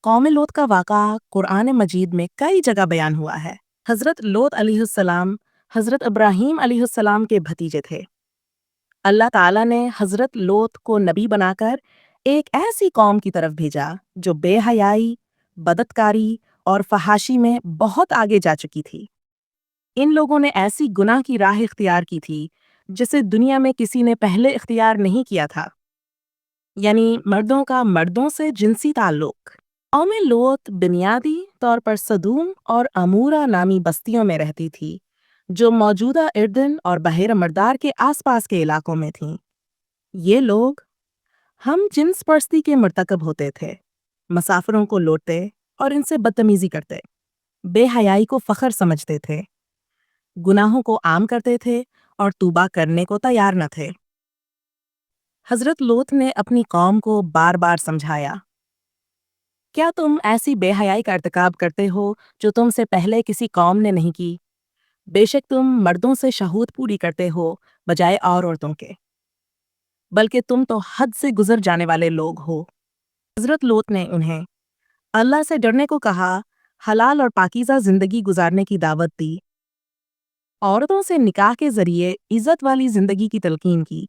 قوم لوط کا واقعہ قرآن مجید میں کئی جگہ بیان ہوا ہے۔ حضرت لوط علیہ السلام حضرت ابراہیم علیہ السلام کے بھتیجے تھے۔ اللہ تعالیٰ نے حضرت لوط کو نبی بنا کر ایک ایسی قوم کی طرف بھیجا جو بے حیائی، بدعتکاری اور فحاشی میں بہت آگے جا چکی تھی۔ ان لوگوں نے ایسی گناہ کی راہ اختیار کی تھی جسے دنیا میں کسی نے پہلے اختیار نہیں کیا تھا، یعنی مردوں کا مردوں سے جنسی تعلق۔ قوم لوط بنیادی طور پر سدوم اور امورا نامی بستیوں میں رہتی تھی جو موجودہ اردن اور بحیرہ مردار کے آس پاس کے علاقوں میں تھیں۔ یہ لوگ ہم جنس پرستی کے مرتکب ہوتے تھے، مسافروں کو لوٹتے اور ان سے بدتمیزی کرتے، بے حیائی کو فخر سمجھتے تھے، گناہوں کو عام کرتے تھے اور توبہ کرنے کو تیار نہ تھے۔ حضرت لوط نے اپنی قوم کو بار بار سمجھایا، کیا تم ایسی بے حیائی کا ارتکاب کرتے ہو جو تم سے پہلے کسی قوم نے نہیں کی؟ بے شک تم مردوں سے شہود پوری کرتے ہو بجائے اور عورتوں کے، بلکہ تم تو حد سے گزر جانے والے لوگ ہو۔ حضرت لوط نے انہیں اللہ سے ڈرنے کو کہا، حلال اور پاکیزہ زندگی گزارنے کی دعوت دی، عورتوں سے نکاح کے ذریعے عزت والی زندگی کی تلقین کی،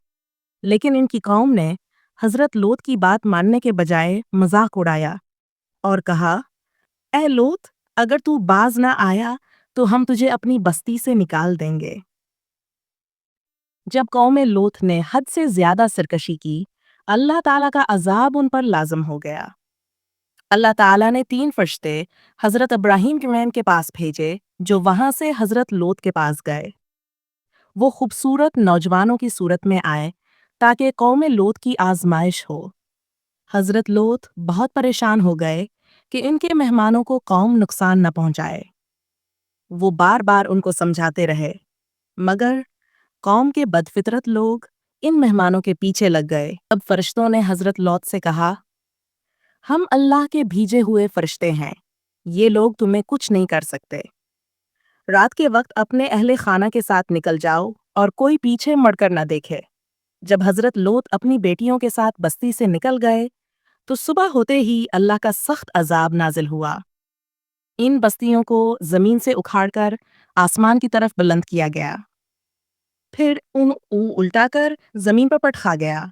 لیکن ان کی قوم نے حضرت لوط کی بات ماننے کے بجائے مذاق اڑایا اور کہا، اے لوط، اگر تو باز نہ آیا تو ہم تجھے اپنی بستی سے نکال دیں گے۔ جب قوم لوط نے حد سے زیادہ سرکشی کی، اللہ تعالیٰ کا عذاب ان پر لازم ہو گیا۔ اللہ تعالیٰ نے 3 فرشتے حضرت ابراہیم کے پاس بھیجے جو وہاں سے حضرت لوط کے پاس گئے۔ وہ خوبصورت نوجوانوں کی صورت میں آئے تاکہ قوم لوط کی آزمائش ہو۔ حضرت لوط بہت پریشان ہو گئے کہ ان کے مہمانوں کو قوم نقصان نہ پہنچائے۔ وہ بار بار ان کو سمجھاتے رہے، مگر قوم کے بدفطرت لوگ ان مہمانوں کے پیچھے لگ گئے۔ اب فرشتوں نے حضرت لوط سے کہا، ہم اللہ کے بھیجے ہوئے فرشتے ہیں، یہ لوگ تمہیں کچھ نہیں کر سکتے۔ رات کے وقت اپنے اہل خانہ کے ساتھ نکل جاؤ اور کوئی پیچھے مڑ کر نہ دیکھے۔ جب حضرت لوط اپنی بیٹیوں کے ساتھ بستی سے نکل گئے تو صبح ہوتے ہی اللہ کا سخت عذاب نازل ہوا۔ ان بستیوں کو زمین سے اکھاڑ کر آسمان کی طرف بلند کیا گیا، پھر الٹا کر زمین پر پٹخا گیا۔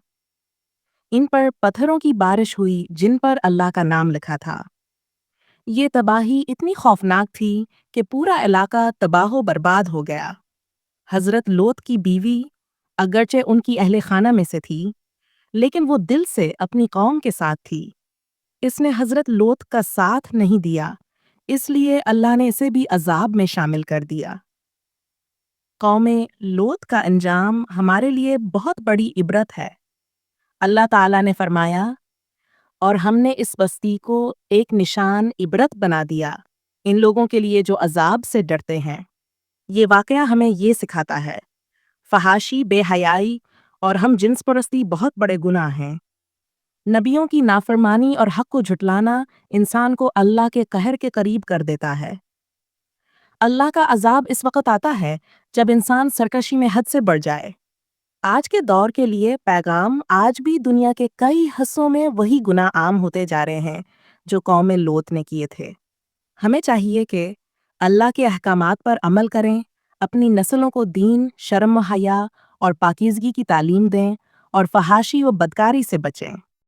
ان پر پتھروں کی بارش ہوئی جن پر اللہ کا نام لکھا تھا۔ یہ تباہی اتنی خوفناک تھی کہ پورا علاقہ تباہ و برباد ہو گیا۔ حضرت لوط کی بیوی اگرچہ ان کی اہل خانہ میں سے تھی، لیکن وہ دل سے اپنی قوم کے ساتھ تھی۔ اس نے حضرت لوط کا ساتھ نہیں دیا، اس لیے اللہ نے اسے بھی عذاب میں شامل کر دیا۔ قوم لوط کا انجام ہمارے لیے بہت بڑی عبرت ہے۔ اللہ تعالیٰ نے فرمایا، اور ہم نے اس بستی کو ایک نشان عبرت بنا دیا ان لوگوں کے لیے جو عذاب سے ڈرتے ہیں۔ یہ واقعہ ہمیں یہ سکھاتا ہے، فحاشی، بے حیائی اور ہم جنس پرستی بہت بڑے گناہ ہیں۔ نبیوں کی نافرمانی اور حق کو جھٹلانا انسان کو اللہ کے قہر کے قریب کر دیتا ہے۔ اللہ کا عذاب اس وقت آتا ہے جب انسان سرکشی میں حد سے بڑھ جائے۔ آج کے دور کے لیے پیغام آج بھی دنیا کے کئی حصوں میں وہی گناہ عام ہوتے جا رہے ہیں جو قوم لوط نے کیے تھے۔ ہمیں چاہیے کہ اللہ کے احکامات پر عمل کریں، اپنی نسلوں کو دین، شرم و حیا اور پاکیزگی کی تعلیم دیں اور فحاشی و بدکاری سے بچیں۔